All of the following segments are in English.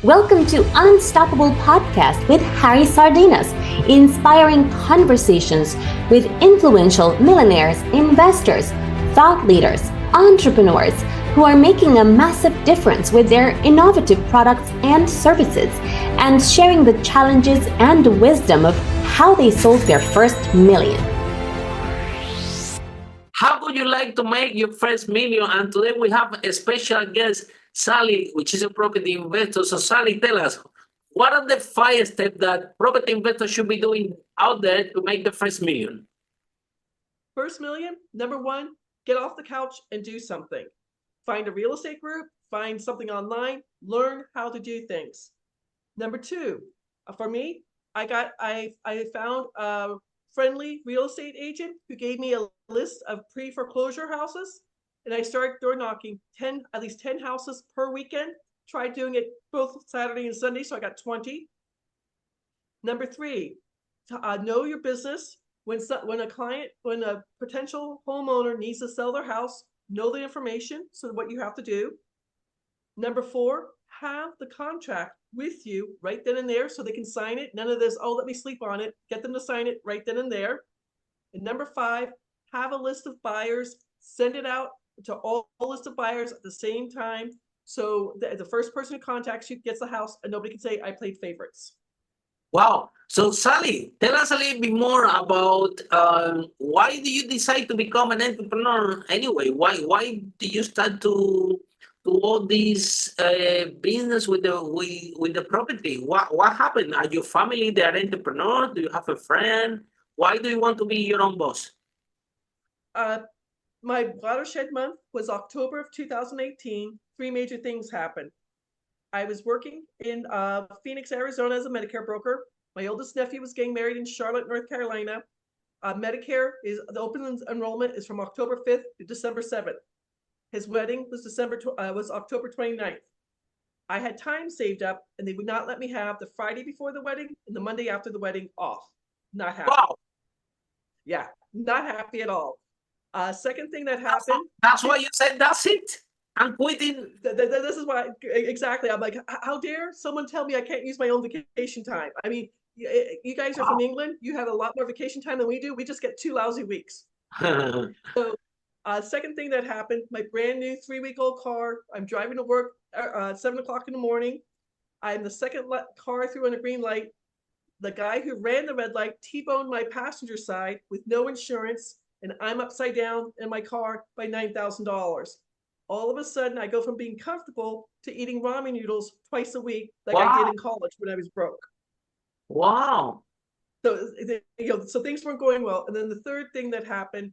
Welcome to Unstoppable Podcast with Harry Sardinas, inspiring conversations with influential millionaires, investors, thought leaders, entrepreneurs who are making a massive difference with their innovative products and services, and sharing the challenges and wisdom of how they sold their first million. How would you like to make your first million? And today we have a special guest, Sally, which is a property investor. So Sally, tell us, what are the 5 steps that property investors should be doing out there to make the first million? First million, number one, get off the couch and do something. Find a real estate group, find something online, learn how to do things. Number two, for me, I found a friendly real estate agent who gave me a list of pre-foreclosure houses, and I started door knocking at least 10 houses per weekend. Tried doing it both Saturday and Sunday, so I got 20. Number three, know your business. When a potential homeowner needs to sell their house, know the information, so what you have to do. Number four, have the contract with you right then and there so they can sign it. None of this, oh, let me sleep on it. Get them to sign it right then and there. And number five, have a list of buyers, send it out to all list of buyers at the same time. So the first person who contacts you gets the house and nobody can say, I played favorites. Wow. So Sally, tell us a little bit more about why do you decide to become an entrepreneur anyway? Why did you start to all this business with the property? What happened? Are your family they are entrepreneurs? Do you have a friend? Why do you want to be your own boss? My watershed month was October of 2018. 3 major things happened. I was working in Phoenix, Arizona as a Medicare broker. My oldest nephew was getting married in Charlotte, North Carolina. Medicare the open enrollment is from October 5th to December 7th. His wedding was October 29th. I had time saved up and they would not let me have the Friday before the wedding and the Monday after the wedding off. Not happy. Wow. Yeah, not happy at all. Second thing that happened. That's why you said that's it. I'm quitting. This is why, exactly. I'm like, how dare someone tell me I can't use my own vacation time? I mean, you guys are from England. You have a lot more vacation time than we do. We just get 2 lousy weeks. So second thing that happened, my brand new 3-week-old car. I'm driving to work at 7 o'clock in the morning. I'm the second car through on a green light. The guy who ran the red light T-boned my passenger side with no insurance, and I'm upside down in my car by $9,000. All of a sudden, I go from being comfortable to eating ramen noodles twice a week, like I did in college when I was broke. Wow. So, so things weren't going well. And then the third thing that happened,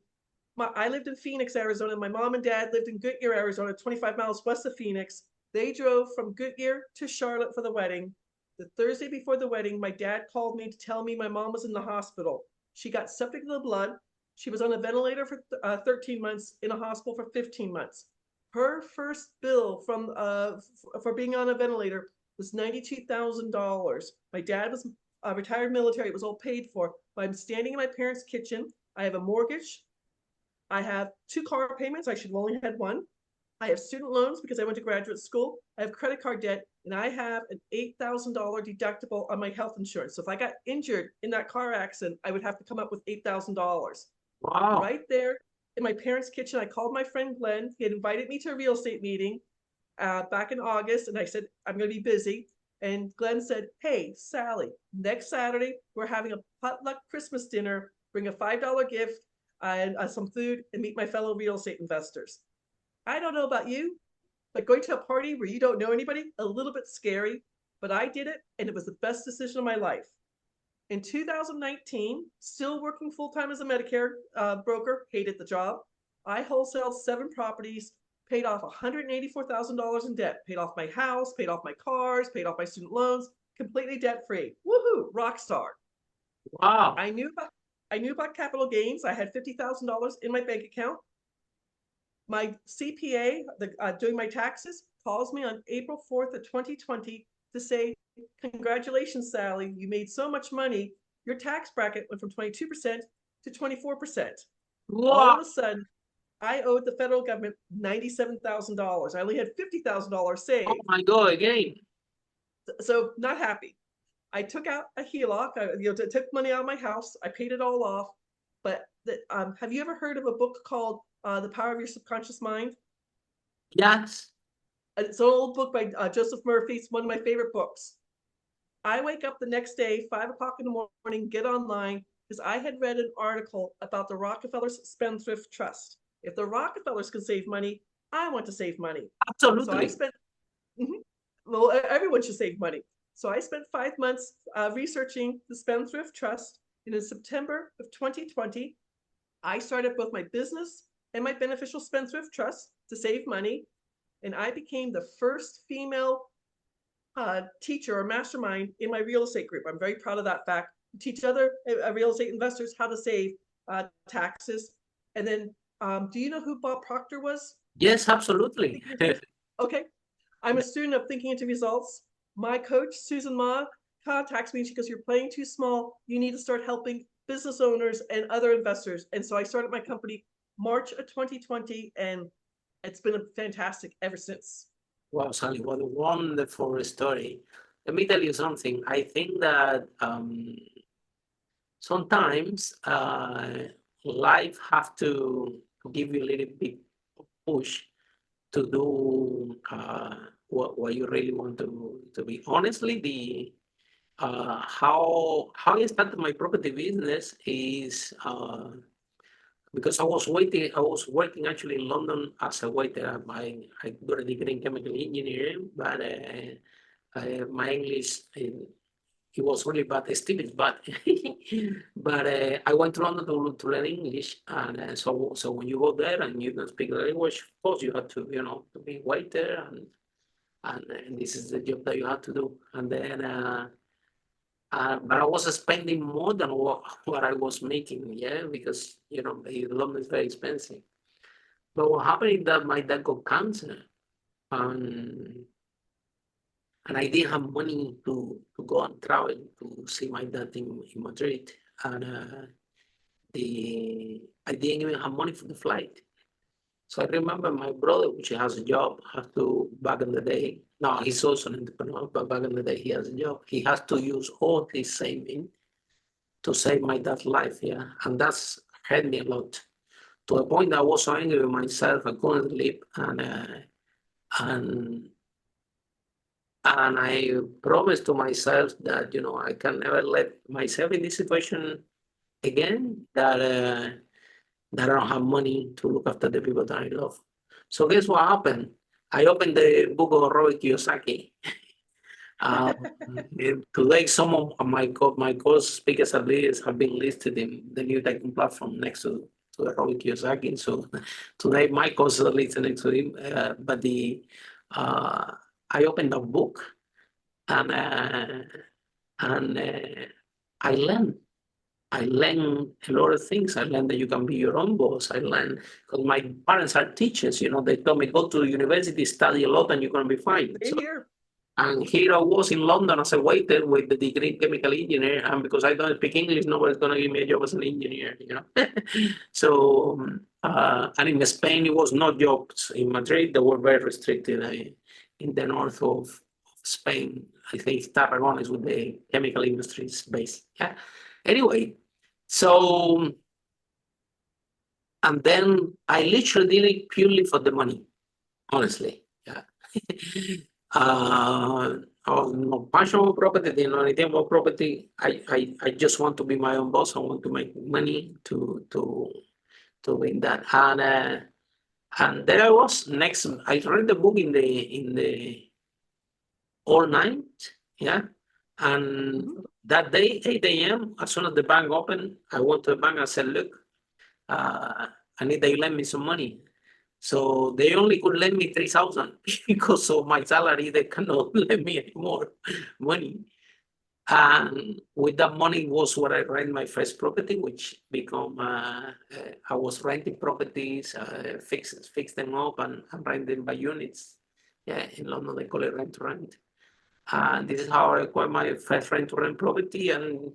I lived in Phoenix, Arizona. My mom and dad lived in Goodyear, Arizona, 25 miles west of Phoenix. They drove from Goodyear to Charlotte for the wedding. The Thursday before the wedding, my dad called me to tell me my mom was in the hospital. She got septic in the blood. She was on a ventilator for 13 months, in a hospital for 15 months. Her first bill for being on a ventilator was $92,000. My dad was retired military. It was all paid for. But I'm standing in my parents' kitchen. I have a mortgage. I have 2 car payments. I should have only had 1. I have student loans because I went to graduate school. I have credit card debt, and I have an $8,000 deductible on my health insurance. So if I got injured in that car accident, I would have to come up with $8,000. Wow. Right there in my parents' kitchen, I called my friend Glenn. He had invited me to a real estate meeting back in August, and I said, I'm going to be busy. And Glenn said, hey, Sally, next Saturday, we're having a potluck Christmas dinner. Bring a $5 gift and some food and meet my fellow real estate investors. I don't know about you, but going to a party where you don't know anybody, a little bit scary, but I did it, and it was the best decision of my life. In 2019, still working full-time as a Medicare broker, hated the job. I wholesaled 7 properties, paid off $184,000 in debt, paid off my house, paid off my cars, paid off my student loans, completely debt-free. Woohoo, rock star. Wow. I knew about capital gains. I had $50,000 in my bank account. My CPA, doing my taxes, calls me on April 4th of 2020 to say, congratulations, Sally, you made so much money. Your tax bracket went from 22% to 24%. Wow. All of a sudden, I owed the federal government $97,000. I only had $50,000 saved. Oh my God, again. So not happy. I took out a HELOC. Took money out of my house. I paid it all off. But have you ever heard of a book called The Power of Your Subconscious Mind? Yes. It's an old book by Joseph Murphy. It's one of my favorite books. I wake up the next day, 5 o'clock in the morning, get online, because I had read an article about the Rockefellers Spendthrift Trust. If the Rockefellers can save money, I want to save money. Absolutely. So I spent, well, everyone should save money. So I spent 5 months researching the Spendthrift Trust. And in September of 2020, I started both my business and my beneficial spendthrift trust to save money. And I became the first female teacher or mastermind in my real estate group. I'm very proud of that fact. Teach other real estate investors how to save taxes. And then, do you know who Bob Proctor was? Yes, absolutely. Okay. I'm a student of Thinking into Results. My coach, Susan Ma, contacts me because you're playing too small. You need to start helping business owners and other investors. And so I started my company March of 2020, and it's been fantastic ever since. Wow, Sally, what a wonderful story. Let me tell you something. I think that sometimes life have to give you a little bit of push to do what you really want to be. Honestly, the how I started my property business is because I was working actually in London as a waiter. I got a degree in chemical engineering, but my English it was really bad, still is bad. But I went to London to learn English, and so when you go there and you don't speak the language, of course you have to to be waiter, and this is the job that you have to do. And then but I was spending more than what I was making, yeah, because London is very expensive. But what happened is that my dad got cancer, and I didn't have money to go and travel to see my dad in Madrid, and I didn't even have money for the flight. So I remember my brother, which has a job, has to back in the day. Now he's also an entrepreneur, but back in the day he has a job. He has to use all his saving to save my dad's life, yeah, and that's hurt me a lot. To a point that I was so angry with myself, I couldn't sleep, and I promised to myself that I can never let myself in this situation again. That I don't have money to look after the people that I love. So guess what happened? I opened the book of Robert Kiyosaki. Today, some of my course speakers and leaders have been listed in the new Titan platform next to Robert Kiyosaki. So today, my courses are listed next to him. But I opened a book, and I learned. I learned a lot of things. I learned that you can be your own boss. I learned because my parents are teachers. They told me go to university, study a lot, and you're gonna be fine. And here I was in London as a waiter with the degree in chemical engineer, and because I don't speak English, nobody's gonna give me a job as an engineer. So and in Spain, it was not jobs. In Madrid, they were very restricted. In the north of Spain, I think Tarragona is with the chemical industries base. Yeah. Anyway, so, and then I literally did it purely for the money, honestly. Yeah. I was no passion about property, didn't know anything about property. I just want to be my own boss. I want to make money to win that. And there I was. Next, I read the book in the all night. Yeah. And that day, 8 a.m., as soon as the bank opened, I went to the bank and said, look, I need that you lend me some money. So they only could lend me 3,000 because of my salary. They cannot lend me any more money. And with that money was where I rent my first property, which become, I was renting properties, fix them up and rent them by units. Yeah, in London, they call it rent to rent. And this is how I acquired my first rent-to-rent property, and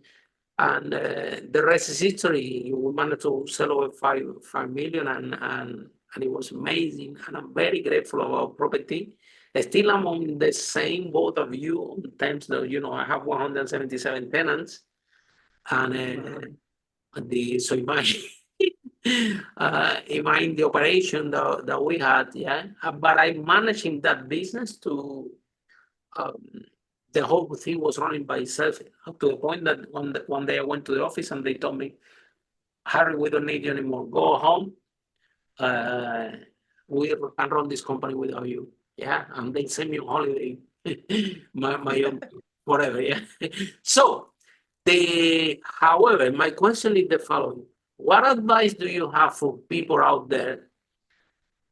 the rest is history. We managed to sell over 5 million, and it was amazing. And I'm very grateful about property Still, I'm on the same boat of you in terms of, I have 177 tenants, and so imagine, imagine the operation that we had, yeah. But I'm managing that business to, um, the whole thing was running by itself up to the point that one day I went to the office and they told me, Harry, we don't need you anymore. Go home. Uh, we can run this company without you. Yeah, and they send me on holiday, my own, whatever. Yeah. So however, my question is the following: what advice do you have for people out there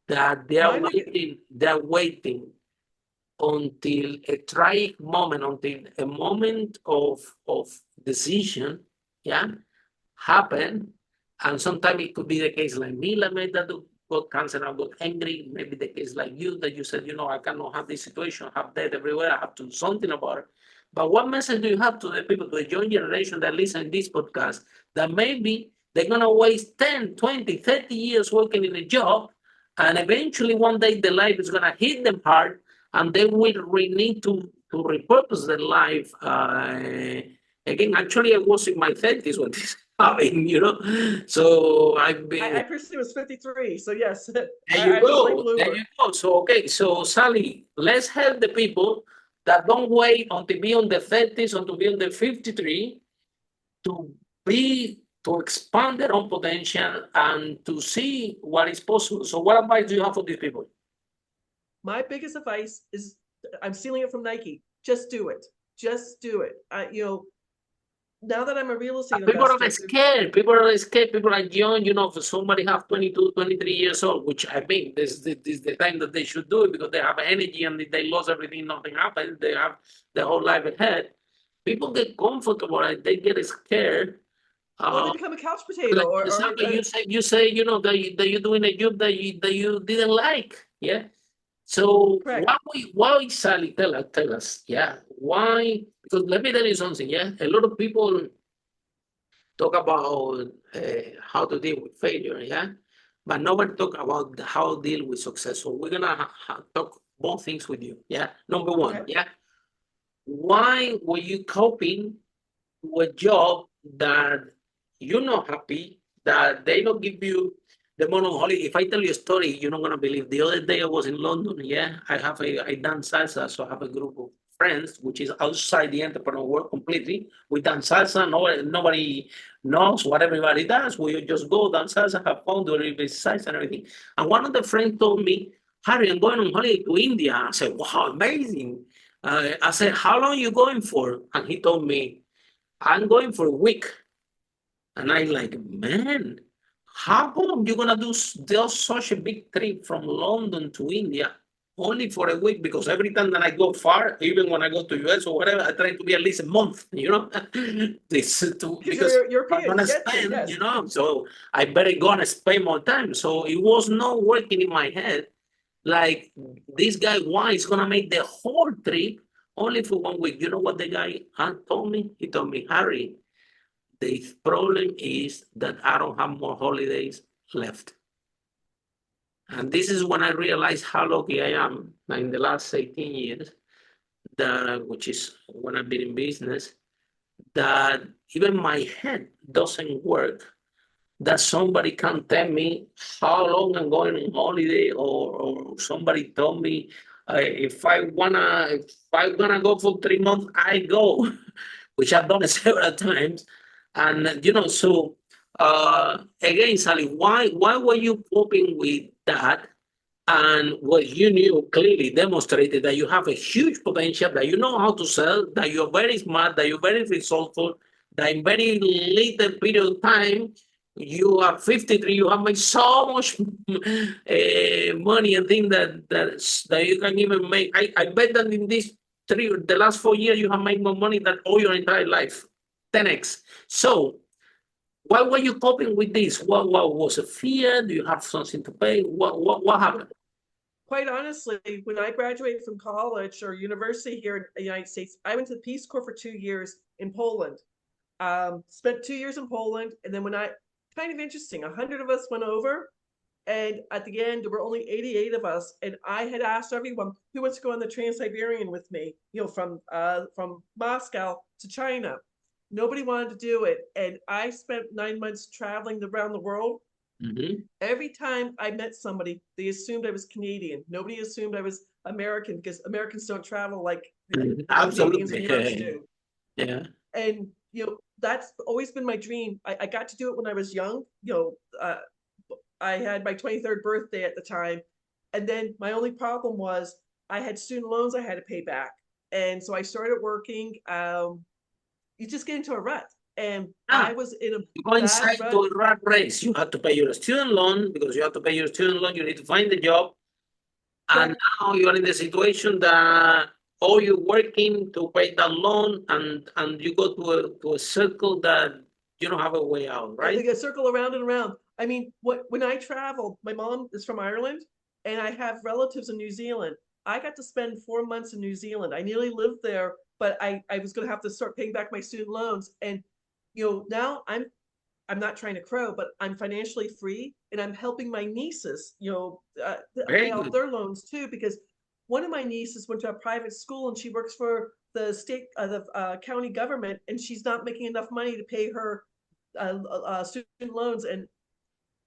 that they're waiting until a tragic moment, until a moment of decision, yeah, happen? And sometimes it could be the case like me, like me that got cancer, I got angry. Maybe the case like you that you said, I cannot have this situation, I have death everywhere, I have to do something about it. But what message do you have to the people, to the young generation that listen to this podcast, that maybe they're going to waste 10, 20, 30 years working in a job, and eventually one day the life is going to hit them hard, and they will need to repurpose their life. Again, actually, I was in my 30s when this happened, so I've been. I personally was 53, so yes. There I'm you a late go. bloomer. There you go. So, okay. So, Sally, let's help the people that don't wait until be on the 30s, until be on the 53 to expand their own potential and to see what is possible. So, what advice do you have for these people? My biggest advice is, I'm stealing it from Nike. Just do it. Just do it. Now that I'm a real estate People investor, are scared. People are scared. People are young. If somebody have 22, 23 years old, which I think this is the time that they should do it because they have energy, and if they lost everything, nothing happens. They have their whole life ahead. People get comfortable and they get scared. or they become a couch potato. Like Or you say, that you're doing a job that you didn't like. Yeah. So correct. why Sally, tell us, yeah, why? Because let me tell you something, yeah. A lot of people talk about how to deal with failure, yeah, but nobody talk about how to deal with success. So we're gonna talk both things with you, yeah. Number one, Okay. yeah, why were you coping with a job that you're not happy, that they don't give you the money on holiday? If I tell you a story, you're not gonna believe. The other day I was in London, yeah, I dance salsa, so I have a group of friends which is outside the entrepreneur world completely. We dance salsa, nobody knows what everybody does. We just go dance salsa, have fun, do exercise and everything. And one of the friends told me, Harry, I'm going on holiday to India. I said, wow, amazing. I said, how long are you going for? And he told me, I'm going for a week. And I'm like, man, how come you're gonna do such a big trip from London to India only for a week? Because every time that I go far, even when I go to US or whatever, I try to be at least a month, because you're I'm European, gonna you get to, spend, yes. so I better gonna spend more time. So it was not working in my head. Like, this guy, why is gonna make the whole trip only for 1 week? You know what the guy told me? He told me, Harry, the problem is that I don't have more holidays left. And this is when I realized how lucky I am in the last 18 years, which is when I've been in business, that even my head doesn't work, that somebody can tell me how long I'm going on holiday, or somebody told me if I'm gonna go for 3 months, I go, which I've done several times. And so again, Sally, why were you coping with that? And what you knew clearly demonstrated that you have a huge potential, that you know how to sell, that you're very smart, that you're very resourceful, that in very little period of time, you are 53, you have made so much money and things that you can even make. I bet that in the last 4 years, you have made more money than all your entire life, 10x. So why were you coping with this? What was a fear? Do you have something to pay? What happened? Quite honestly, when I graduated from college or university here in the United States, I went to the Peace Corps for 2 years in Poland. Spent 2 years in Poland, and then kind of interesting, 100 of us went over, And at the end, there were only 88 of us, and I had asked everyone who wants to go on the Trans-Siberian with me, from Moscow to China. Nobody wanted to do it, and I spent 9 months traveling around the world. Mhm. Every time I met somebody, they assumed I was Canadian. Nobody assumed I was American because Americans don't travel like Canadians Absolutely. and Europeans do. Yeah. And that's always been my dream. I got to do it when I was young. I had my 23rd birthday at the time, and then my only problem was I had student loans I had to pay back, and so I started working. You just get into a rut, and I Ah, was in a you go bad inside rut. to a rat race. You have to pay your student loan because you have to pay your student loan. You need to find the job. And Correct. now you are in the situation that all you're working to pay that loan and you go to a circle that you don't have a way out, They right? get circle around and around. I mean, when I traveled, my mom is from Ireland, and I have relatives in New Zealand. I got to spend 4 months in New Zealand. I nearly lived there, but I was going to have to start paying back my student loans. And now I'm not trying to crow, but I'm financially free, and I'm helping my nieces, pay Very off good. their loans too. Because one of my nieces went to a private school, and she works for the state, the county government, and she's not making enough money to pay her student loans. And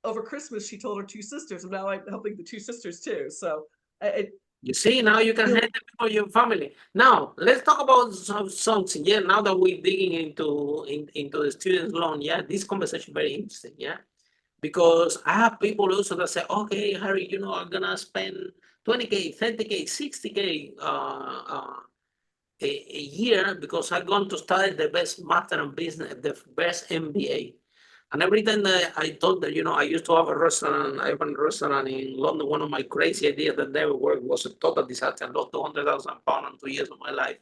over Christmas, she told her two sisters, and now I'm helping the two sisters too. So it, You see, now you can you help the people in your family. Now, let's talk about something. Yeah, now that we're digging into the student loan, yeah, this conversation very interesting. Yeah, because I have people also that say, okay, Harry, I'm gonna spend 20K, 30K, 60K a year because I'm going to study the best master in business, the best MBA. And every time that I told them, I used to have a restaurant. I have a restaurant in London. One of my crazy ideas that never worked was a total disaster. I lost 200,000 pounds in 2 years of my life.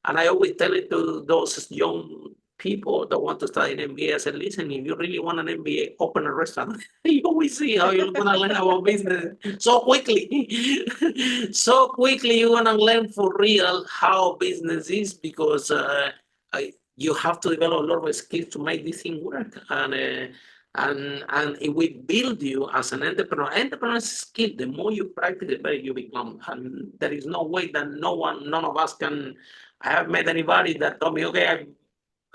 And I always tell it to those young people that want to study an MBA. I said, listen, if you really want an MBA, open a restaurant. You always see how you're going to learn about business so quickly. So quickly, you're going to learn for real how business is because you have to develop a lot of skills to make this thing work. And it will build you as an entrepreneur. Entrepreneur is a skill. The more you practice, the better you become. And there is no way that none of us can. I have met anybody that told me, okay, I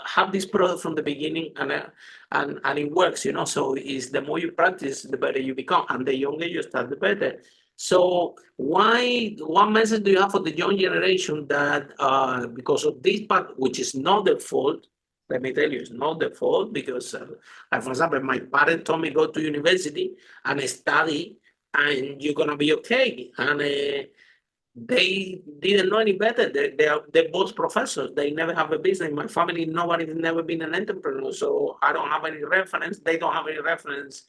have this product from the beginning and it works, So is the more you practice, the better you become, and the younger you start, the better. So what message do you have for the young generation that because of this part, which is not their fault, let me tell you, it's not their fault because, like for example, my parents told me go to university and study, and you're gonna be okay, and they didn't know any better. They're both professors. They never have a business. In my family, nobody's never been an entrepreneur. So I don't have any reference. They don't have any reference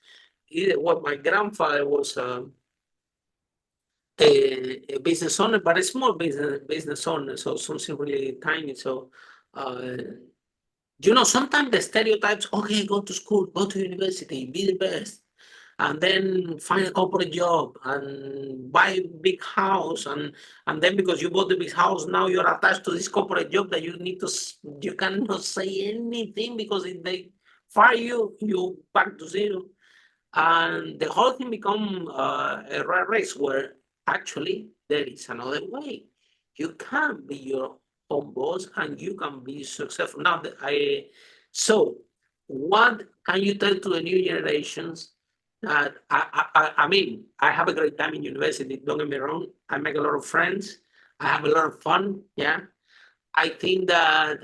either. What my grandfather was a business owner, but a small business owner. So something really tiny. So, uh, sometimes the stereotypes, okay, go to school, go to university, be the best, and then find a corporate job and buy a big house, and then because you bought the big house, now you're attached to this corporate job that you cannot say anything because if they fire you, you back to zero, and the whole thing become a rat race where actually there is another way. You can be your own boss and you can be successful. So what can you tell to the new generations that I mean, I have a great time in university, don't get me wrong. I make a lot of friends. I have a lot of fun. Yeah. I think that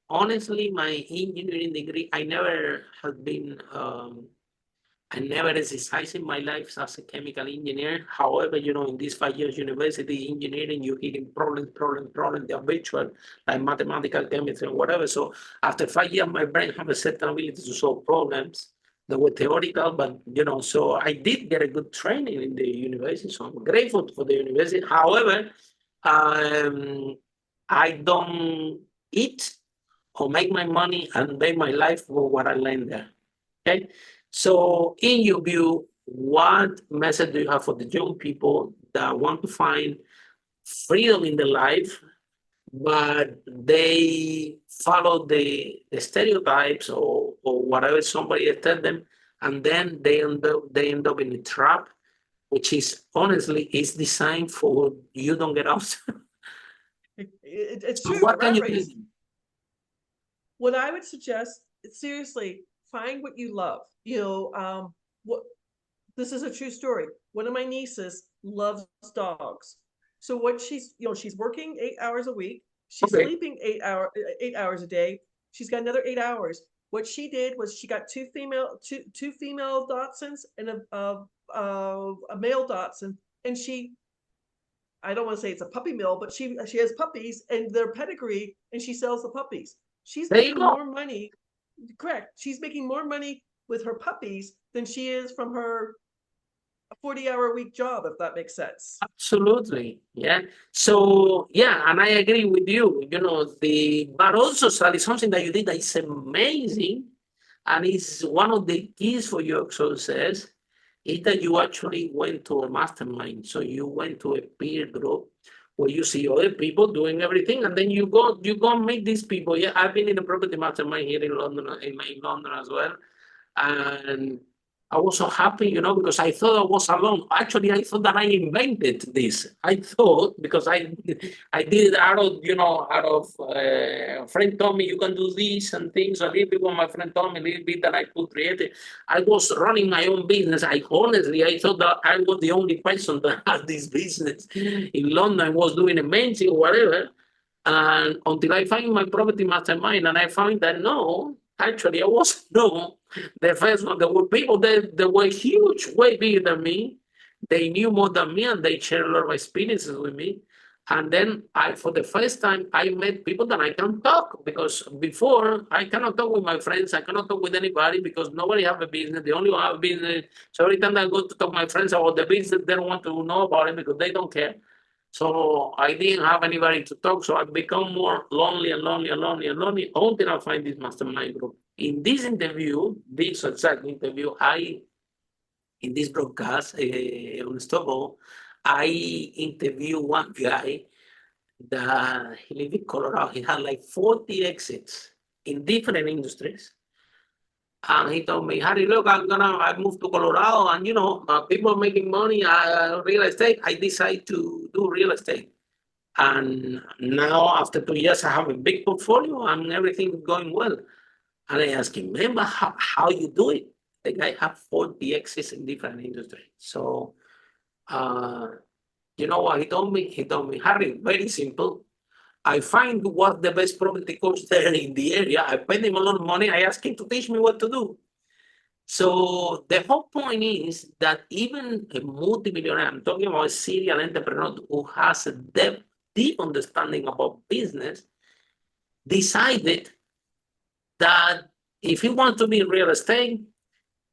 honestly, my engineering degree, I never exercised in my life as a chemical engineer. However, in these 5 years university engineering, you're hitting problems, the habitual, like mathematical chemistry and whatever. So after 5 years, my brain have a certain ability to solve problems that were theoretical, but so I did get a good training in the university. So I'm grateful for the university. However, um, I don't eat or make my money and make my life for what I learned there. Okay. So, in your view, what message do you have for the young people that want to find freedom in their life, but they follow the stereotypes or whatever somebody has told them, and then they end up in a trap, which is honestly is designed for you don't get out. It's So true. what The can rat you tell race. them? What I would suggest, seriously, find what you love. What this is a true story. One of my nieces loves dogs. So what she's working 8 hours a week. She's Okay. sleeping 8 hours a day. She's got another 8 hours. What she did was she got two female Dachshunds and a male Dachshund, and I don't want to say it's a puppy mill, but she has puppies and their pedigree, and she sells the puppies. She's There you making go. more money. Correct. She's making more money with her puppies than she is from her 40-hour-a-week job, if that makes sense. Absolutely. Yeah. So yeah, and I agree with you. But also Sally, something that you did that is amazing, and is one of the keys for your success, is that you actually went to a mastermind. So you went to a peer group where you see other people doing everything, and then you go and meet these people. Yeah, I've been in a property mastermind here in London, in London as well, and I was so happy, because I thought I was alone. Actually, I thought that I invented this. I thought, because I did it a friend told me you can do this and things. A little bit what my friend told me, a little bit that I could create it. I was running my own business. I thought that I was the only person that had this business in London. I was doing a mentoring or whatever. And until I find my property mastermind, and I found that no, actually, I was no. The first one, there were people that were huge, way bigger than me. They knew more than me, and they shared a lot of experiences with me. And then for the first time, I met people that I can talk, because before I cannot talk with my friends, I cannot talk with anybody because nobody have a business. They only have a business. So every time I go to talk to my friends about the business, they don't want to know about it because they don't care. So I didn't have anybody to talk. So I become more lonely and lonely and lonely and lonely until I find this mastermind group. In this interview, this exact interview, in this broadcast on Stockholm, I interview one guy that he lived in Colorado. He had like 40 exits in different industries. And he told me, Harry, look, I moved to Colorado, and people making money, real estate. I decided to do real estate. And now, after 2 years, I have a big portfolio and everything is going well. And I asked him, remember how you do it? The guy have 40 exits in different industries. So, you know what he told me? He told me, Harry, very simple. I find what the best property coach there in the area. I pay him a lot of money. I ask him to teach me what to do. So the whole point is that even a multi-millionaire, I'm talking about a serial entrepreneur who has a deep understanding about business, decided that if he wants to be in real estate,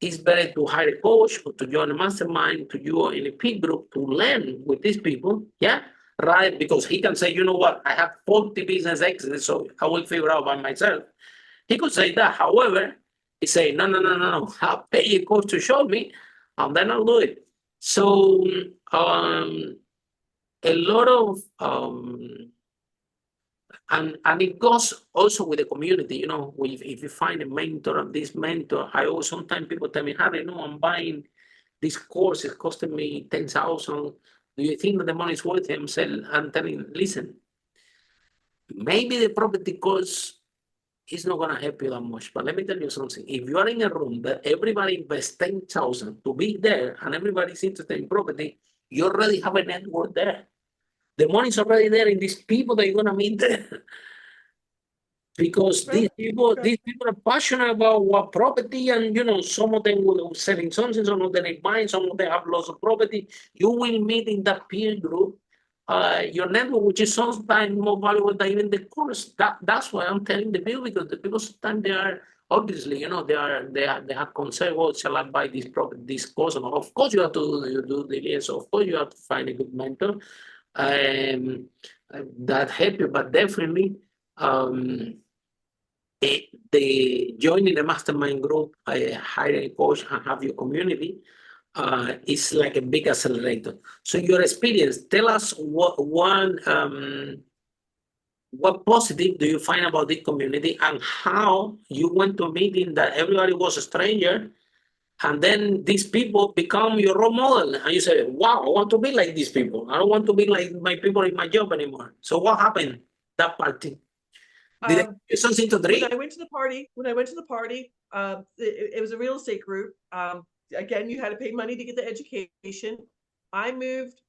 it's better to hire a coach or to join a mastermind, to join in a peer group, to learn with these people. Yeah, right. Because he can say, you know what, I have 40 business exits, so I will figure out by myself. He could say that. However, he say, no. I'll pay a coach to show me, and then I'll do it. So a lot of and it goes also with the community. If you find a mentor, and this mentor, I always sometimes people tell me, Harry, no, I'm buying this course. It's costing me 10,000. Do you think that the money is worth it? I'm telling, listen, maybe the property course is not going to help you that much. But let me tell you something. If you are in a room that everybody invests 10,000 to be there and everybody's interested in property, you already have a network there. The money's already there in these people that you're going to meet there. Because these people are passionate about what property, and some of them will selling something, some of them are buying, some of them have lots of property. You will meet in that peer group your network, which is sometimes more valuable than even the course. That's why I'm telling the people, because the people sometimes they are obviously, they have concern. Well, shall I buy this property, this course? And of course, you have to do the yes. Of course, you have to find a good mentor that help you, but definitely. The joining the mastermind group, hiring a coach, and have your community is like a big accelerator. So your experience, tell us what positive do you find about this community, and how you went to a meeting that everybody was a stranger, And then these people become your role model. And you say, wow, I want to be like these people. I don't want to be like my people in my job anymore. So what happened that party? Did they Um, give something to when I drink? went to the party, it was a real estate group. Again, you had to pay money to get the education. I moved.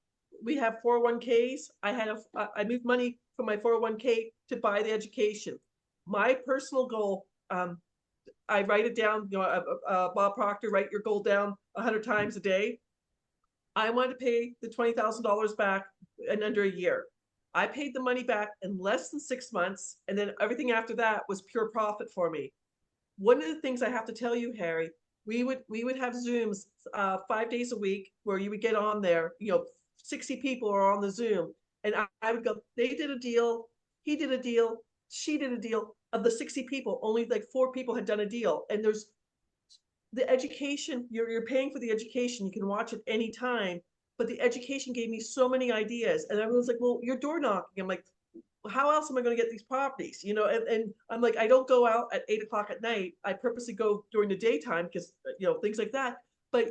We have 401ks. I moved money from my 401k to buy the education. My personal goal, I write it down. Bob Proctor, write your goal down 100 times a day. I wanted to pay the $20,000 back in under a year. I paid the money back in less than 6 months, and then everything after that was pure profit for me. One of the things I have to tell you, Harry, we would have Zooms 5 days a week where you would get on there. 60 people are on the Zoom, and I would go. They did a deal. He did a deal. She did a deal. Of the 60 people, only like 4 people had done a deal, and there's the education. You're paying for the education. You can watch it anytime, but the education gave me so many ideas, and everyone's like, well, you're door knocking. I'm like, how else am I going to get these properties? And I'm like, I don't go out at 8 o'clock at night. I purposely go during the daytime because, things like that. But,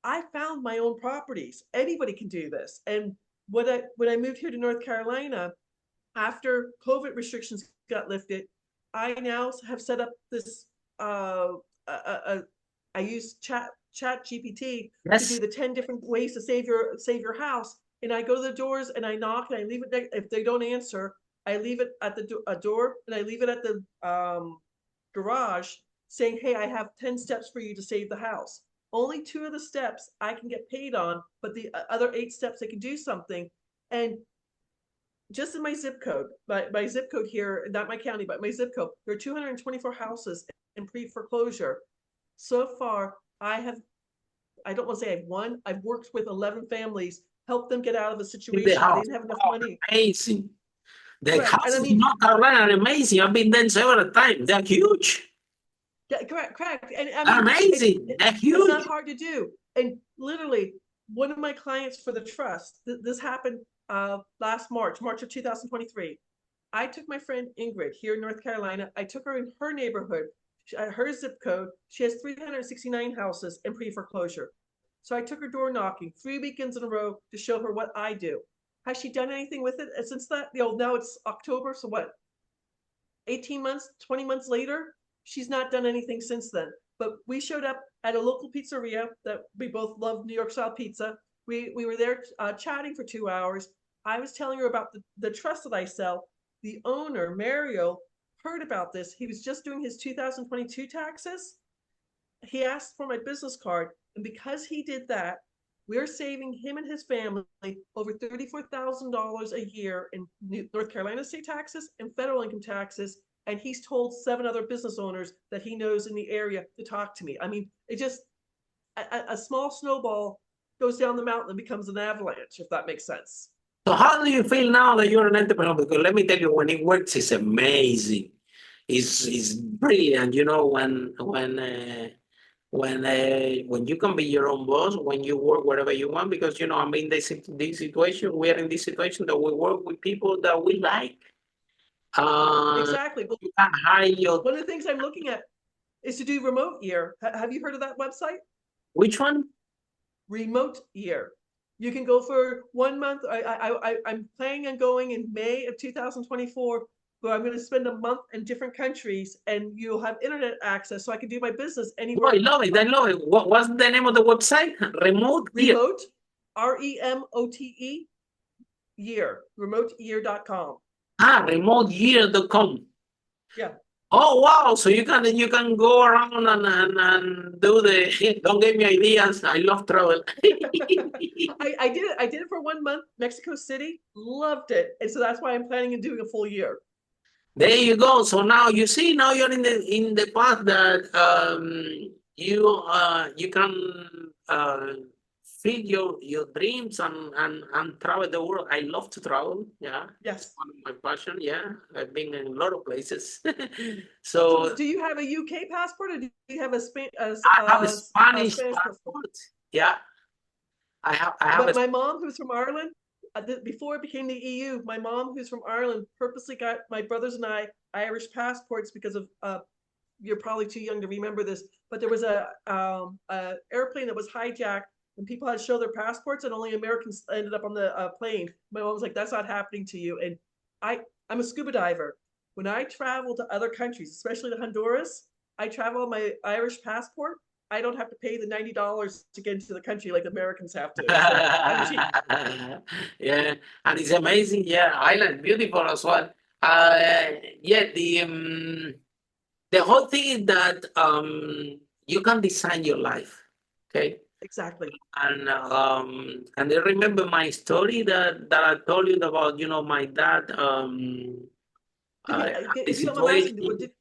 I found my own properties. Anybody can do this. And when I moved here to North Carolina, after COVID restrictions got lifted, I now have set up this, I use chat GPT to do Yes. the 10 different ways to save your house. And I go to the doors and I knock and I leave it. If they don't answer, I leave it at the door, and I leave it at the garage saying, hey, I have 10 steps for you to save the house. Only 2 of the steps I can get paid on, but the other 8 steps I can do something. And just in my zip code, my zip code here, not my county, but my zip code, there are 224 houses in pre-foreclosure. So far, I don't want to say I've won. I've worked with 11 families, helped them get out of a In the situation. They house. didn't have enough Wow, money. amazing. The Correct. And I houses in mean, North Carolina are amazing. I've been there several times. They're huge. yeah, correct. And I They're mean, amazing. They're it's not huge. hard to do. And literally, one of my clients for the trust, this happened last March of 2023. I took my friend Ingrid here in North Carolina. I took her in her neighborhood, her zip code. She has 369 houses in pre-foreclosure. So I took her door knocking 3 weekends in a row to show her what I do. Has she done anything with it since that? Now it's October, so what? 18 months, 20 months later, she's not done anything since then. But we showed up at a local pizzeria that we both love, New York style pizza. We were there chatting for 2 hours. I was telling her about the trust that I sell. The owner, Mario, heard about this. He was just doing his 2022 taxes. He asked for my business card. And because he did that, we're saving him and his family over $34,000 a year in North Carolina state taxes and federal income taxes. And he's told 7 other business owners that he knows in the area to talk to me. I mean, it just, a small snowball goes down the mountain and becomes an avalanche, if that makes sense. So how do you feel now that you're an entrepreneur? Because let me tell you, when it works, it's amazing. It's brilliant. When you can be your own boss, when you work wherever you want, because I mean, this situation, we are in this situation that we work with people that we like. Exactly. Well, You can hire your, one of the things I'm looking at is to do remote year. Have you heard of that website? which one? Remote year. You can go for 1 month. I'm planning on going in May of 2024, where I'm going to spend a month in different countries, and you'll have internet access, so I can do my business Oh, anywhere. I love it. I love it. What's the name of the website? Remote Gear. Remote, REMOTE year, remoteyear.com. Remotegear.com. Yeah. Oh wow! So you can go around and do the. Don't give me ideas. I love travel. I did it. I did it for 1 month, Mexico City, loved it, and so that's why I'm planning on doing a full year. There you go. So now you see. Now you're in the path that you can feed your dreams and travel the world. I love to travel. Yeah, Yes. it's one of my passion. Yeah, I've been in a lot of places. So So do you have a UK passport, or do you have a I have a Spanish Spanish passport? passport. Yeah, I have But a. my mom, who's from Ireland, before it became the EU, my mom, who's from Ireland, purposely got my brothers and I Irish passports because of, you're probably too young to remember this, but there was a airplane that was hijacked and people had to show their passports and only Americans ended up on the plane. My mom was like, that's not happening to you. And I'm a scuba diver. When I travel to other countries, especially to Honduras, I travel on my Irish passport. I don't have to pay the $90 to get into the country like Americans have to. So I'm cheap. Yeah, and it's amazing. Yeah, island, beautiful as well. Yeah, the whole thing is that you can design your life. Okay. Exactly. And I remember my story that I told you about, my dad had If this you don't mind asking, situation,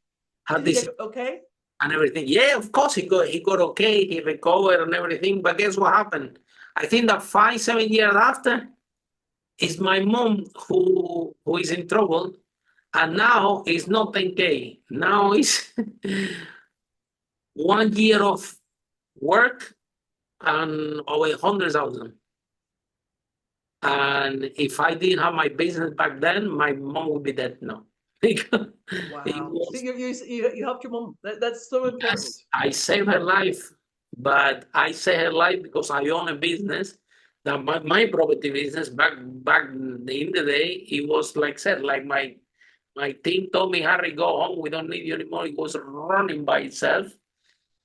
had did he this get okay? and everything. Yeah, of course he got okay, he recovered and everything. But guess what happened? I think that 5, 7 years after, it's my mom who is in trouble, and now it's not 10K. Now it's 1 year of work and over 100,000. And if I didn't have my business back then, my mom would be dead now. Because it Wow. So was, you helped your mom. That's so important. yes, I saved her life, but I saved her life because I own a business. That my property business back in the day, it was like said, like my team told me, Harry, go home. We don't need you anymore. It was running by itself.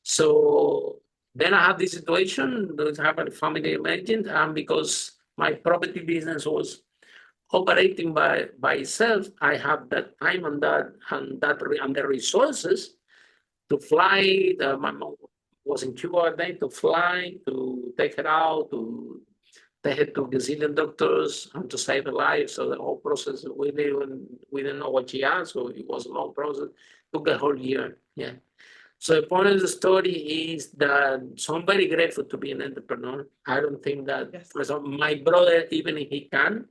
So then I had this situation that happened, a family emergent, and because my property business was operating by itself, I have that time and the resources to fly. My mom was in Cuba at day to fly, to take her out, to take her to Brazilian doctors and to save her life. So the whole process, we didn't know what she had, so it was a long process. Took a whole year. Yeah. So the point of the story is that, so I'm very grateful to be an entrepreneur. I don't think that, Yes. for example, my brother, even if he can,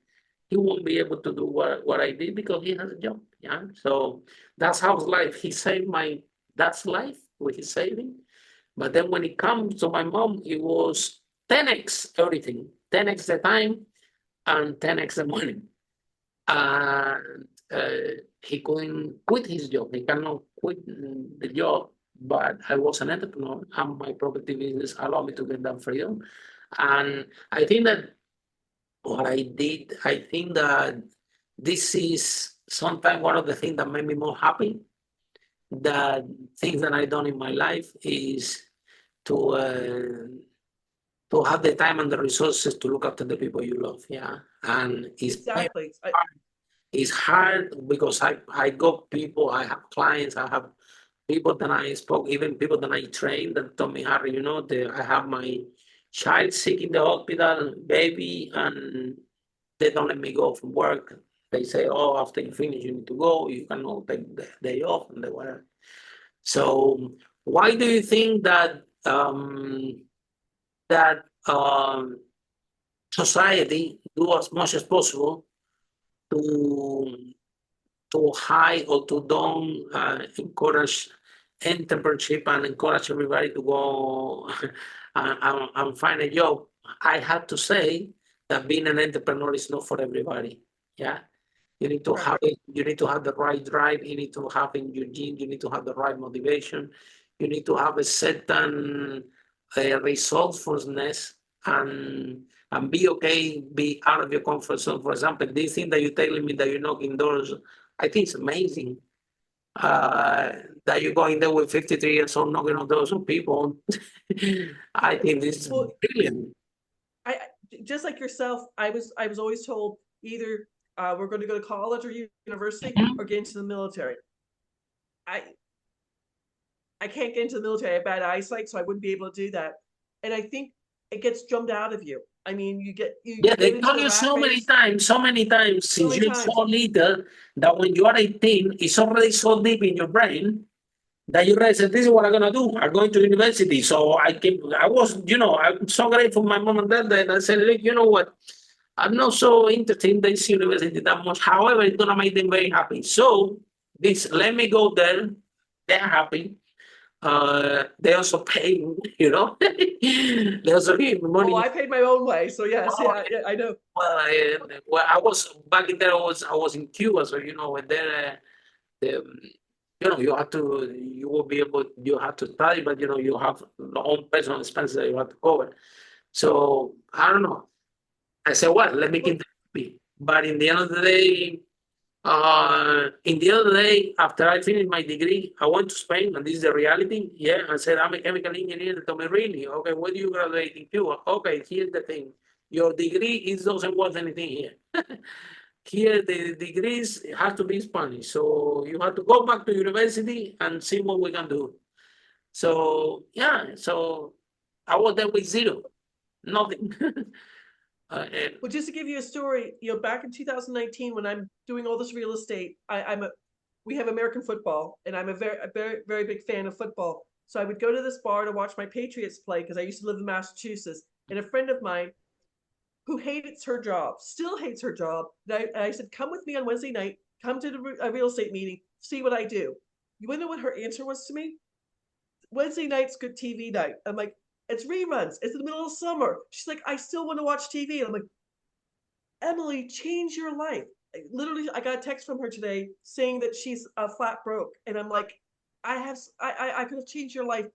he won't be able to do what I did because he has a job. Yeah. So that's how his life. He saved my dad's life with his saving. But then when it comes to my mom, it was 10x everything, 10x the time and 10x the money. And he couldn't quit his job. He cannot quit the job. But I was an entrepreneur, and my property business allowed me to get that freedom. And I think that what I did, I think that this is sometimes one of the things that made me more happy. That things that I done in my life is to have the time and the resources to look after the people you love. Yeah, and Exactly. it's hard because I got people, I have clients, I have people that I spoke, even people that I trained that told me, Harry, I have my child sick in the hospital, baby, and they don't let me go from work. They say, oh, after you finish, you need to go. You cannot take the day off and whatever. So why do you think that that society do as much as possible to hide or to don't encourage entrepreneurship and encourage everybody to go and find a job? I have to say that being an entrepreneur is not for everybody. Yeah. You need to have it. You need to have the right drive. You need to have in your gene. You need to have the right motivation. You need to have a certain resourcefulness and be okay. Be out of your comfort zone. For example, this thing that you're telling me that you're knocking doors, I think it's amazing. That you're going there with 53 years old knocking on doors of people. I think this is brilliant. I just like yourself, I was always told either we're going to go to college or university or get into the military. I can't get into the military. I have bad eyesight, so I wouldn't be able to do that. And I think it gets drummed out of you. I mean, you Yeah, get they into tell the you rat so many race times so since many you're times. so little that when you are 18, it's already so deep in your brain that you realize that this is what I'm gonna do. I'm going to university. So I was, I'm so grateful for my mom and dad that I said, look, you know what? I'm not so interested in this university that much. However, it's gonna make them very happy. So let me go there. They're happy. They also pay, they also give me Oh, money. I paid my own way, so yes, Oh, yeah, I know. well, I was back in there. I was in Cuba, so when they you have to, you will be able, you have to study, but you have your own personal expenses that you have to cover. So I don't know. I said, well, let me keep the happy. But in the other day, after I finished my degree, I went to Spain, and this is the reality. Yeah, I said, I'm a chemical engineer. They told me, really? Okay, where do you graduate in Cuba? Okay, here's the thing. Your degree is doesn't worth anything here. Here, the degrees have to be Spanish. So you have to go back to university and see what we can do. So, yeah, so I was there with zero, nothing. And Well, just to give you a story, back in 2019, when I'm doing all this real estate, we have American football, and I'm a very, very big fan of football. So I would go to this bar to watch my Patriots play because I used to live in Massachusetts. And a friend of mine who hates her job, still hates her job, and I said, come with me on Wednesday night, come to a real estate meeting, see what I do. You want to know what her answer was to me? Wednesday night's good TV night. I'm like, it's reruns. It's in the middle of summer. She's like, I still want to watch TV. And I'm like, Emily, change your life. Literally, I got a text from her today saying that she's flat broke. And I'm like, I could have changed your life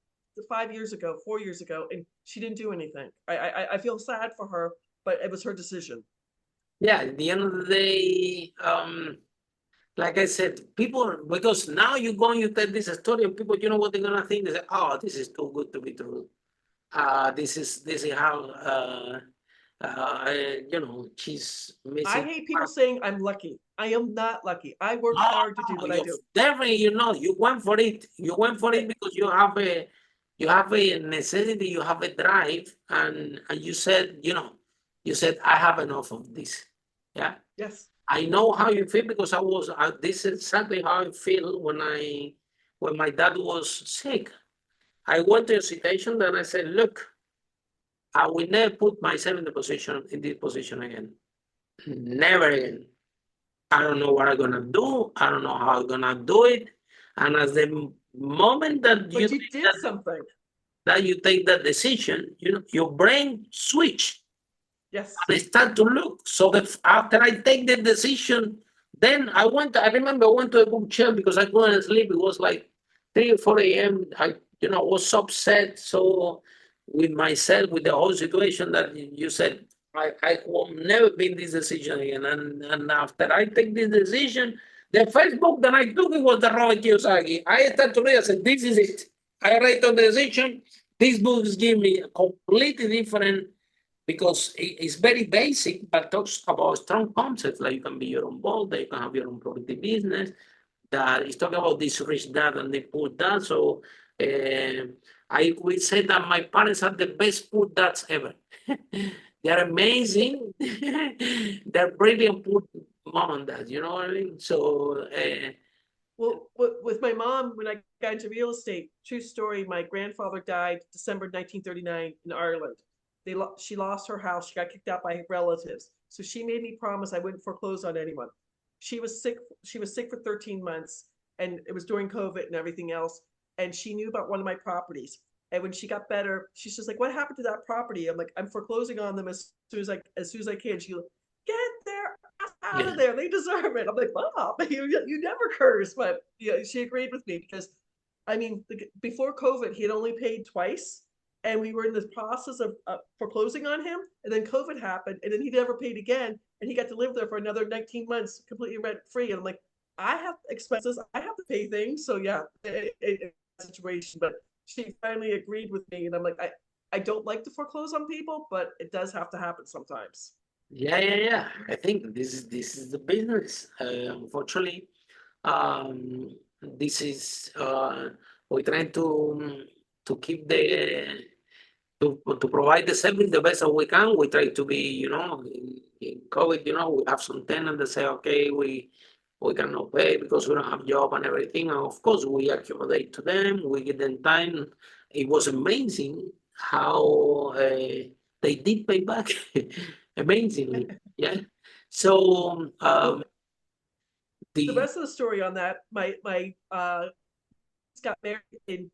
5 years ago, 4 years ago, and she didn't do anything. I feel sad for her, but it was her decision. yeah, at the end of the day, like I said, people, because now you go and you tell this story, and people, you know what they're gonna think? They say, "Oh, this is too good to be true. This is how she's I missing." hate people saying I'm lucky. I am not lucky. I work No, hard to do what I do. definitely, you went for it. You went for it because you have a necessity, you have a drive, and you said, I have enough of this. Yeah. Yes. I know how you feel because this is exactly how I feel when my dad was sick. I went to a situation that I said, look, I will never put myself in this position again. Never again. I don't know what I'm gonna do. I don't know how I'm gonna do it. And as the moment that But you did something. you take that decision, your brain switch. Yes. And I start to look. So that after I take the decision, then I remember I went to a bookshelf because I couldn't sleep. It was like 3 or 4 a.m. I was upset so with myself, with the whole situation that you said, I will never be in this decision again. And after I take this decision, the first book that I took, it was the Robert Kiyosaki. I started to read, I said, this is it. I write on the decision. These books give me a completely different, because it's very basic, but talks about strong concepts like you can be your own boss, that you can have your own productive business, that is talking about this rich dad and the poor dad. So I would say that my parents are the best poor dads ever. They're amazing. They're brilliant poor mom and dad, you know what I mean? So Well, with my mom, when I got into real estate, true story, my grandfather died December 1939 in Ireland. She lost her house. She got kicked out by relatives. So she made me promise I wouldn't foreclose on anyone. She was sick. She was sick for 13 months, and it was during COVID and everything else. And she knew about one of my properties. And when she got better, she's just like, "What happened to that property?" I'm like, "I'm foreclosing on them as soon as I can." She goes, "Get there out yeah. of there. They deserve it." I'm like, "Mom, you never curse," but yeah, she agreed with me because, I mean, before COVID, he had only paid twice, and we were in the process of foreclosing on him, and then COVID happened, and then he never paid again, and he got to live there for another 19 months, completely rent free. And I'm like, I have expenses, I have to pay things, so yeah, situation. But she finally agreed with me, and I'm like, I don't like to foreclose on people, but it does have to happen sometimes. Yeah. I think this is the business. Unfortunately, this is we're trying to keep to provide the service the best that we can. We try to be, in COVID, we have some tenants that say, okay, we cannot pay because we don't have job and everything. And of course, we accommodate to them. We give them time. It was amazing how they did pay back, amazingly. Yeah. So Well, the the rest of the story on that, my got married in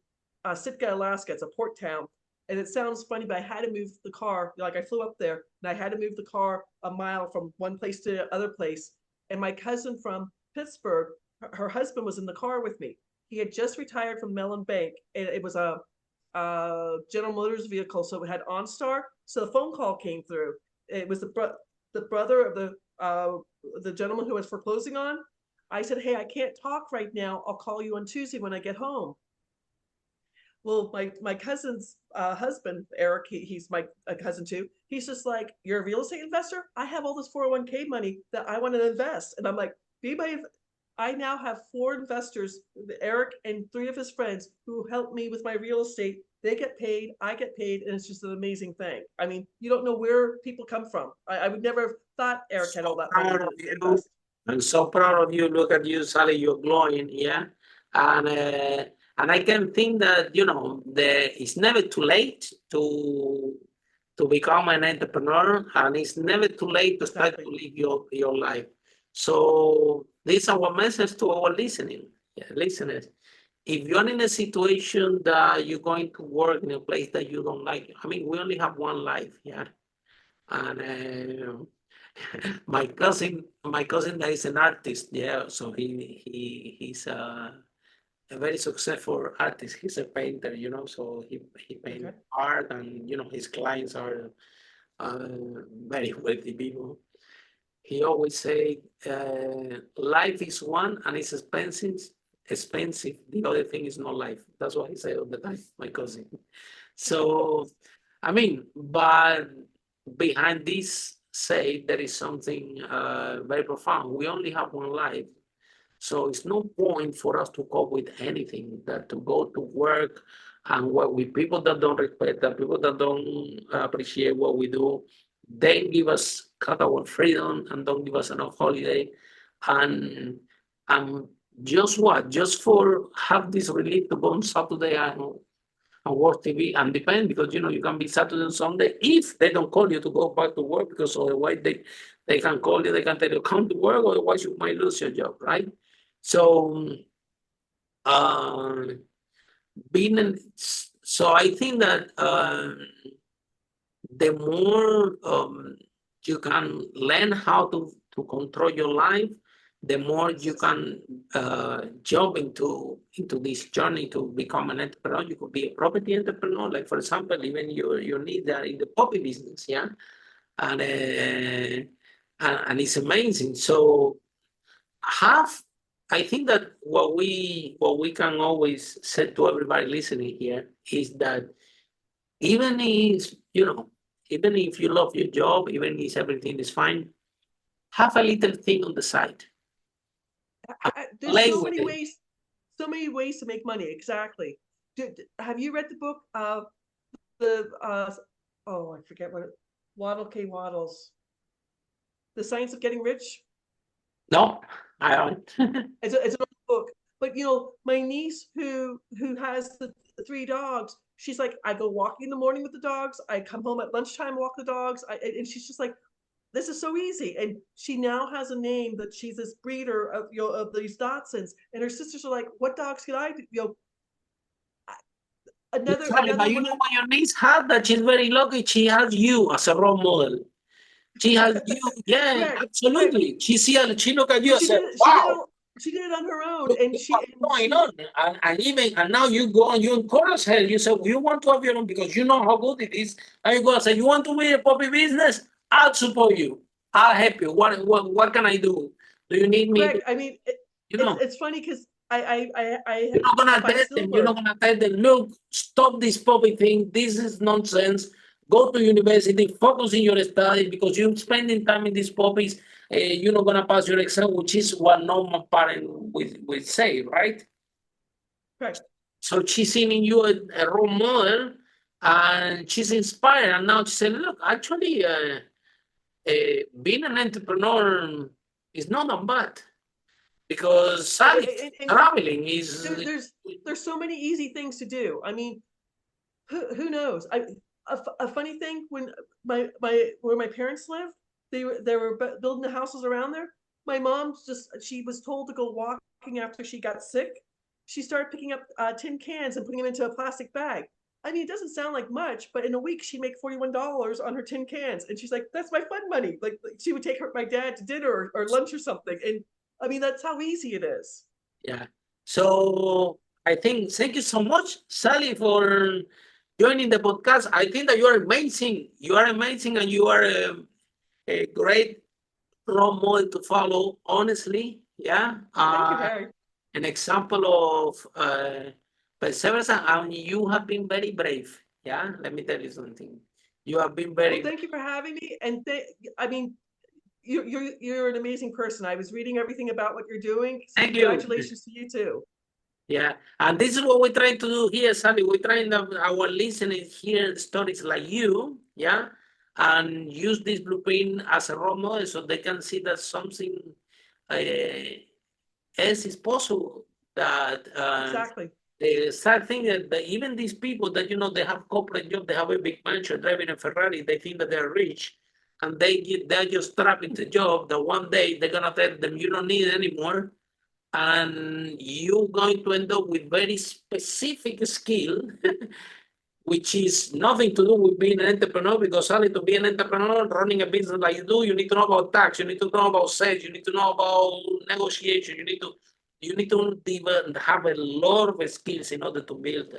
Sitka, Alaska. It's a port town. And it sounds funny, but I had to move the car. Like, I flew up there and I had to move the car a mile from one place to the other place. And my cousin from Pittsburgh, her husband was in the car with me. He had just retired from Mellon Bank. It was a General Motors vehicle, so it had OnStar. So the phone call came through. It was the brother of the gentleman who was foreclosing on. I said, hey, I can't talk right now. I'll call you on Tuesday when I get home. Well, my cousin's husband, Eric, he's my cousin too. He's just like, you're a real estate investor? I have all this 401k money that I want to invest. And I'm like, I now have 4 investors, Eric and 3 of his friends, who help me with my real estate. They get paid, I get paid, and it's just an amazing thing. I mean, you don't know where people come from. I would never have thought Eric had all that money to invest. I'm so proud of you. Look at you, Sally. You're glowing, yeah. And I can think that it's never too late to become an entrepreneur, and it's never too late to start to live your life. So this is our message to our listeners. If you're in a situation that you're going to work in a place that you don't like, I mean, we only have one life, yeah. And my cousin that is an artist, yeah. So he's a very successful artist. He's a painter, so he paints art, and his clients are very wealthy people. He always say, life is one and it's expensive. The other thing is not life. That's what he said all the time, my cousin. So, I mean, but behind this say there is something very profound. We only have one life. So it's no point for us to cope with anything, that to go to work and work with people that don't respect us, people that don't appreciate what we do. They give us cut our freedom and don't give us enough holiday. And just for have this relief to go on Saturday and work TV and depend, because you can be Saturday and Sunday if they don't call you to go back to work, because otherwise they can call you, they can tell you come to work, otherwise you might lose your job, right? So I think that the more you can learn how to control your life, the more you can jump into this journey to become an entrepreneur. You could be a property entrepreneur, like for example, even your need that in the puppy business, yeah, and it's amazing. So I think that what we can always say to everybody listening here is that even if you love your job, even if everything is fine, have a little thing on the side. There's so many ways to make money. Exactly. Have you read the book of I forget what Waddle K. Waddles, The Science of Getting Rich? No, I don't. It's an old book, but my niece who has the 3 dogs, she's like, I go walking in the morning with the dogs, I come home at lunchtime, walk the dogs, and she's just like, this is so easy. And she now has a name that she's this breeder of these Dachshunds, and her sisters are like, what dogs can I do? Another But what your niece had, that she's very lucky. She has you as a role model. She has you, yeah, correct, absolutely. correct. She look at you and said, wow. She did it on her own, and what's going on? And now you go and you encourage her. You say, you want to have your own because you know how good it is. And you go and say, you want to be a puppy business? I'll support you. I'll help you. What can I do? Do you need me? Correct. I mean, it's funny because you're not gonna tell them. You're not gonna tell them, look, stop this puppy thing. This is nonsense. Go to university, focus in your studies, because you're spending time in these puppies. You're not gonna pass your exam, which is what normal parent will say, right? Right. So she's seeing in you a role model, and she's inspired. And now she said, look, actually, being an entrepreneur is not that bad. Because traveling is there's so many easy things to do. I mean, who knows? A funny thing, when where my parents live, they were building the houses around there. My mom she was told to go walking after she got sick. She started picking up tin cans and putting them into a plastic bag. I mean, it doesn't sound like much, but in a week she'd make $41 on her tin cans, and she's like, "That's my fun money." Like she would take my dad to dinner or lunch or something, and I mean, that's how easy it is. Yeah. So I think thank you so much, Sally, for joining the podcast. I think that you are amazing. You are amazing, and you are a great role model to follow. Honestly, yeah. Thank you, Harry. An example of perseverance, and you have been very brave. Yeah, let me tell you something. You have been Well, very. thank you for having me. And I mean, you're an amazing person. I was reading everything about what you're doing. So Thank you. congratulations to you too. Yeah, and this is what we're trying to do here, Sally. We're trying to our listeners hear stories like you, yeah, and use this blueprint as a role model so they can see that something else is possible. That Exactly. the sad thing that even these people that they have corporate job, they have a big mansion, driving a Ferrari, they think that they're rich, and they're just trapped into job. That one day they're gonna tell them you don't need it anymore, and you're going to end up with very specific skill, which is nothing to do with being an entrepreneur, because only to be an entrepreneur, running a business like you do, you need to know about tax, you need to know about sales, you need to know about negotiation, you need to even have a lot of skills in order to build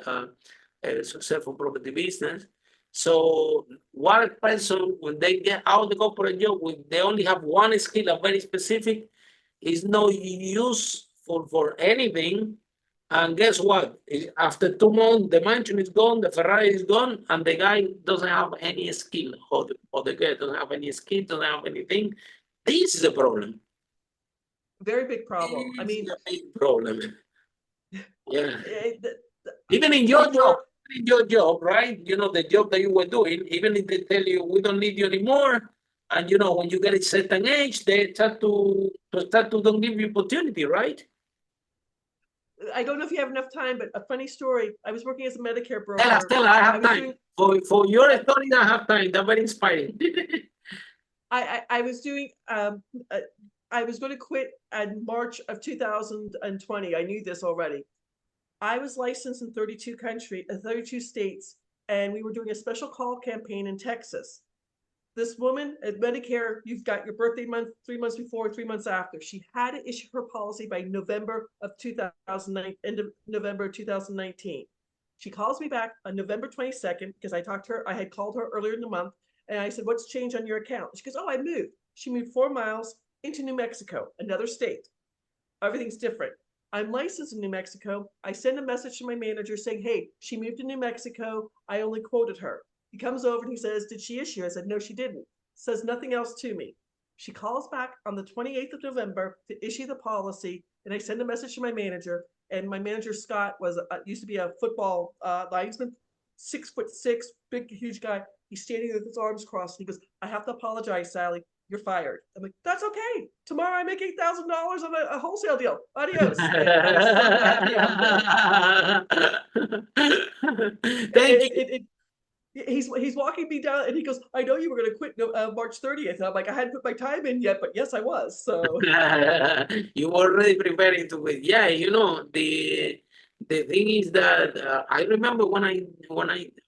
a successful property business. So one person, when they get out of the corporate job, they only have one skill, a very specific, is no use for anything. And guess what? After 2 months, the mansion is gone, the Ferrari is gone, and the guy doesn't have any skill, or the girl doesn't have any skill, doesn't have anything. This is a problem. Very big problem. I This mean, is a big problem. Yeah. the Even in your job, work. right? The job that you were doing, even if they tell you we don't need you anymore, and when you get a certain age, they start to don't give you opportunity, right? I don't know if you have enough time, but a funny story. I was working as a Medicare Tell us, broker. I I have was time. doing For your story, I have time. That's very inspiring. I was doing I was going to quit in March of 2020. I knew this already. I was licensed in 32 states, and we were doing a special call campaign in Texas. This woman at Medicare, you've got your birthday month 3 months before, 3 months after. She had to issue her policy by November of 2009, end of November 2019. She calls me back on November 22nd because I talked to her. I had called her earlier in the month, and I said, "What's changed on your account?" She goes, "Oh, I moved." She moved 4 miles into New Mexico, another state. Everything's different. I'm licensed in New Mexico. I send a message to my manager saying, "Hey, she moved to New Mexico. I only quoted her." He comes over and he says, "Did she issue?" I said, "No, she didn't." Says nothing else to me. She calls back on the 28th of November to issue the policy, and I send a message to my manager. And my manager, Scott, used to be a football linesman, 6'6", big, huge guy. He's standing with his arms crossed. And he goes, "I have to apologize, Sally. You're fired." I'm like, "That's okay. Tomorrow I make $8,000 on a wholesale deal. Adios." And I was so happy and humbled. Thank you. He's walking me down, and he goes, "I know you were going to quit March 30th." And I'm like, "I hadn't put my time in yet, but yes, I was." So You were already preparing to wait. Yeah, the thing is that I remember when I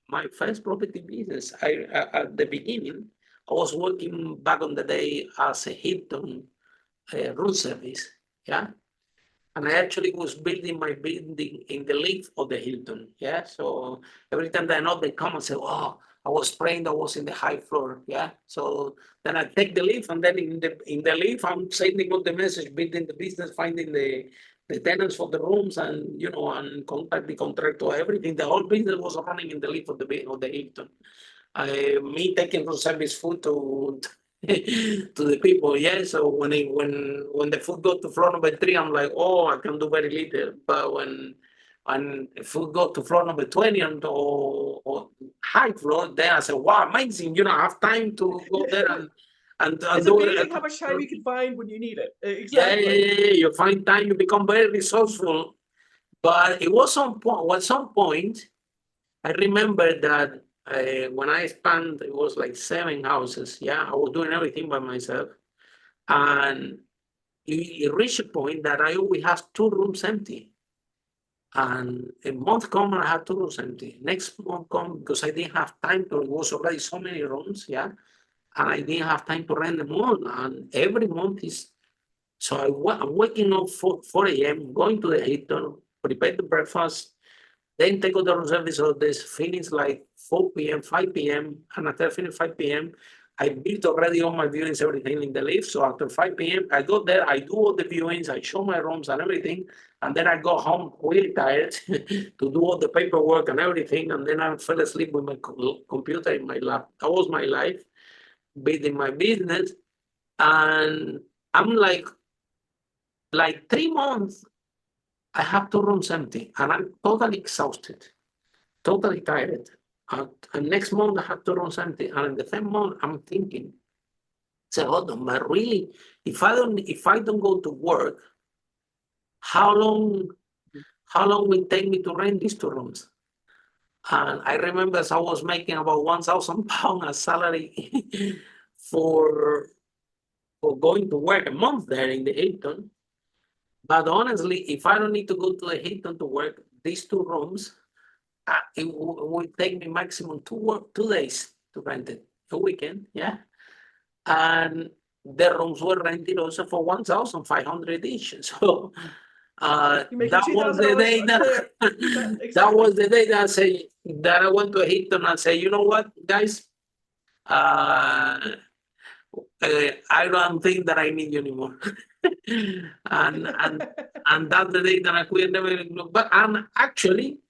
my first property business. At the beginning, I was working back on the day as a Hilton room service. Yeah, and I actually was building my building in the lift of the Hilton. Yeah, so every time that I know they come and say, "Oh, I was praying that was in the high floor." Yeah, so then I take the lift, and then in the lift I'm sending out the message, building the business, finding the tenants for the rooms, and and contact the contractor, everything. The whole business was running in the lift of the Hilton. Me taking room service food to to the people. Yeah. So when the food got to floor number 3, I'm like, oh, I can do very little. But when food got to floor number 20 or high floor, then I said, wow, amazing. I have time to go there and it's do amazing it. how much time you can find when you need it. Yeah, yeah, Exactly. yeah, yeah. You find time, you become very resourceful. But it was at some point, I remember that when I spanned, it was like 7 houses. Yeah, I was doing everything by myself. And it reached a point that I always have 2 rooms empty. And a month come, I had 2 rooms empty. Next month come, because I didn't have time to, it was already so many rooms, yeah. And I didn't have time to rent them all. And every month is, so I'm waking up 4 a.m., going to the Hilton, prepare the breakfast, then take out the room service. So this finish like 4 p.m., 5 p.m. And after I finish 5 p.m., I built already all my viewings, everything in the lift. So after 5 p.m., I go there, I do all the viewings, I show my rooms and everything. And then I go home really tired to do all the paperwork and everything. And then I fell asleep with my computer in my lap. That was my life, building my business. And I'm like 3 months, I have 2 rooms empty and I'm totally exhausted, totally tired. And next month I have 2 rooms empty. And in the same month, I'm thinking, say, hold on, but really, if I don't go to work, how long will it take me to rent these 2 rooms? And I remember I was making about £1,000 a salary for going to work a month there in the Hilton. But honestly, if I don't need to go to the Hilton to work, these 2 rooms, it would take me maximum 2 days to rent it, a weekend, yeah. And the rooms were rented also for 1,500 each. So that was the day that Exactly. that was the day that I say that I went to Hilton and say, you know what, guys, I don't think that I need you anymore. and that's the day that I quit. Never look back. And actually,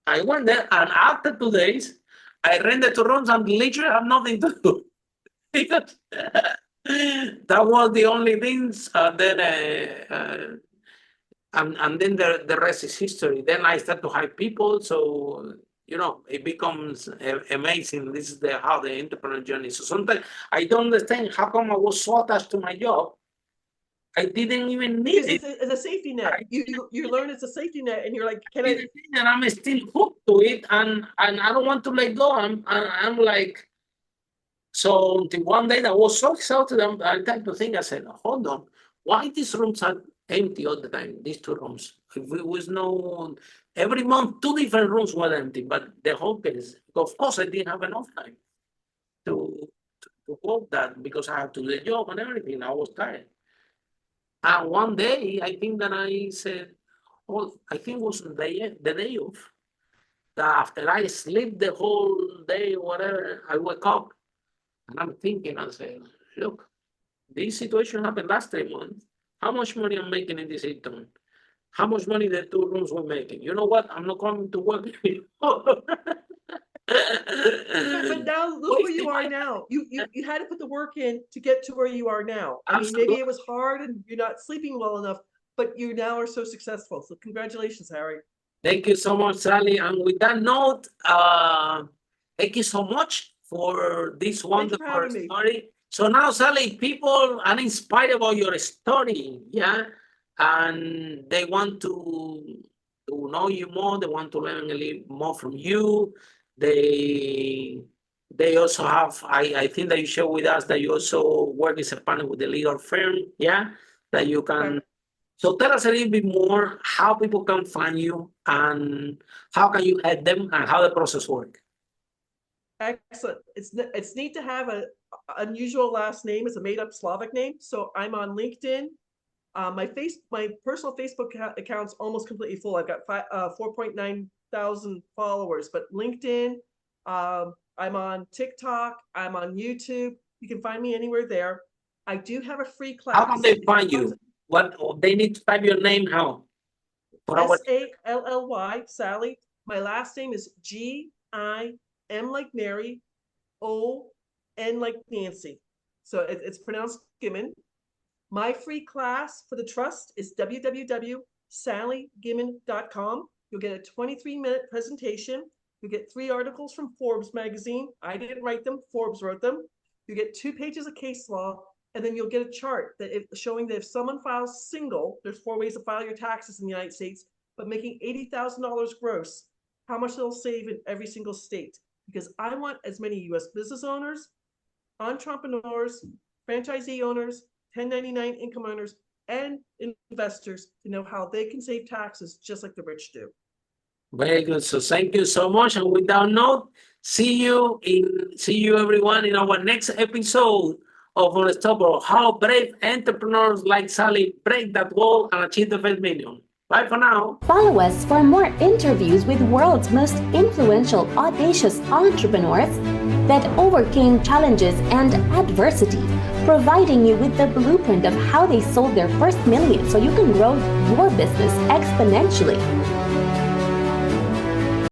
I went there, and after 2 days, I rented 2 rooms and literally have nothing to do because that was the only things that. And then the rest is history. Then I start to hire people, so it becomes amazing. This is how the entrepreneur journey. So sometimes I don't understand how come I was so attached to my job. I didn't even need it. It's a safety net. You learn it's a safety net, and you're like, can I? And I'm still hooked to it, and I don't want to let go. I'm like, so until one day I was so exhausted. I tried to think. I said, hold on, why these rooms are empty all the time? These 2 rooms. If it was no, every month 2 different rooms were empty. But the whole case, of course, I didn't have enough time to work that because I had to do the job and everything. I was tired. And one day, I think that I said, oh, I think it was the day off. That after I sleep the whole day, whatever, I wake up and I'm thinking, I say, look, this situation happened last 3 months. How much money I'm making in this Hilton? How much money the 2 rooms were making? You know what? I'm not coming to work anymore. But now look where you are now. You had to put the work in to get to where you are now. I mean, maybe it was hard and you're not sleeping well enough, but you now are so successful. So congratulations, Harry. Thank you so much, Sally. And with that note, thank you so much for this wonderful story. So now, Sally, people are inspired about your story, yeah, and they want to know you more. They want to learn a little more from you. They also have. I think that you share with us that you also work as a partner with the legal firm, yeah, that you can. Right. So tell us a little bit more how people can find you and how can you help them and how the process works. Excellent. It's neat to have an unusual last name. It's a made-up Slavic name. So I'm on LinkedIn. My personal Facebook account's almost completely full. I've got 4.9 thousand followers. But LinkedIn, I'm on TikTok. I'm on YouTube. You can find me anywhere there. I do have a free class. How can they find you? What they need to type your name? How? SALLY, Sally. My last name is GIM like Mary, ON like Nancy. So it's pronounced Gimon. My free class for the trust is www.sallygimon.com. You'll get a 23-minute presentation. You get 3 articles from Forbes magazine. I didn't write them. Forbes wrote them. You get 2 pages of case law. And then you'll get a chart showing that if someone files single, there's 4 ways to file your taxes in the United States, but making $80,000 gross, how much they'll save in every single state. Because I want as many U.S. business owners, entrepreneurs, franchisee owners, 1099 income earners, and investors to know how they can save taxes just like the rich do. Very good. So thank you so much. And with that note, see you everyone in our next episode of Unstoppable, how brave entrepreneurs like Sally break that wall and achieve the first million. Bye for now. Follow us for more interviews with world's most influential, audacious entrepreneurs that overcame challenges and adversity, providing you with the blueprint of how they sold their first million so you can grow your business exponentially.